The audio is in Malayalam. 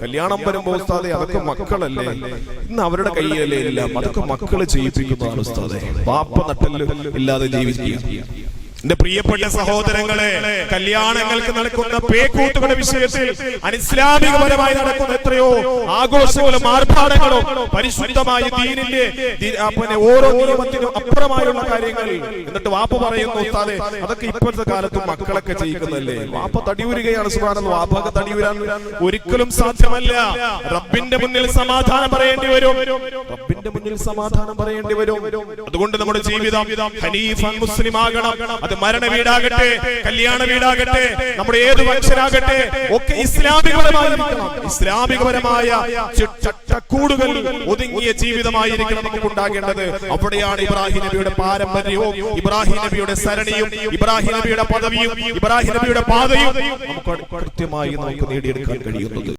കല്യാണം വരുമ്പോ ഉസ്താദേ അതൊക്കെ മക്കളല്ലേ, ഇന്ന് അവരുടെ കയ്യിലല്ലേ എല്ലാം, അതൊക്കെ മക്കള് ചെയ്യിപ്പിക്കുന്നതാണ് ഉസ്താദേ. വാപ്പ നട്ടല് ഇല്ലാതെ ജീവിക്കുക. എന്റെ പ്രിയപ്പെട്ട സഹോദരങ്ങളെ, കല്യാണങ്ങൾക്ക് നടക്കുന്ന പേക്കൂത്തുകളുടെ വിഷയത്തിൽ അനിസ്ലാമികപരമായി നടക്കുന്ന എത്രയോ ആഘോഷങ്ങളും ആർഭാടങ്ങളും പരിശുദ്ധമായ ദീനിന്റെ ഓരോ നിയമത്തിനും അപ്പുറമായുള്ള കാര്യങ്ങൾ. എന്നിട്ട് വാപ്പ പറയുന്നു ഉസ്താദേ അതൊക്കെ ഇപ്പോഴത്തെ കാലത്ത് മക്കളൊക്കെ ചെയ്യിക്കുന്നല്ലേ. വാപ്പ തടിയൂരുകയാണ്. സുബ്ഹാനല്ലാഹ്, വാപ്പക്ക് തടിയൂരാൻ ഒരിക്കലും സാധ്യമല്ല. റബ്ബിന്റെ മുന്നിൽ സമാധാനം പറയേണ്ടി വരും. റബ്ബിന്റെ മുന്നിൽ സമാധാനം പറയേണ്ടി വരും. അതുകൊണ്ട് നമ്മുടെ ജീവിതം ഹനീഫൻ മുസ്ലിം ആകണം. അത് മരണ വീടാകട്ടെ, കല്യാണ വീടാകട്ടെ, നമ്മുടെ ഏത് വംശനാകട്ടെ, ഒക്കെ ഇസ്ലാമികപരമായ ചട്ടക്കൂടുകൾ ഒതുങ്ങിയ ജീവിതമായിരിക്കണം നമുക്ക് ഉണ്ടാകേണ്ടത്. അവിടെയാണ് ഇബ്രാഹിം നബിയുടെ പാരമ്പര്യവും ഇബ്രാഹിം നബിയുടെ സരണിയും ഇബ്രാഹിം നബിയുടെ പദവിയും ഇബ്രാഹിം നബിയുടെ പാതയും നമുക്ക് കൃത്യമായി നമുക്ക് നേടിയെടുക്കാൻ കഴിയുന്നത്.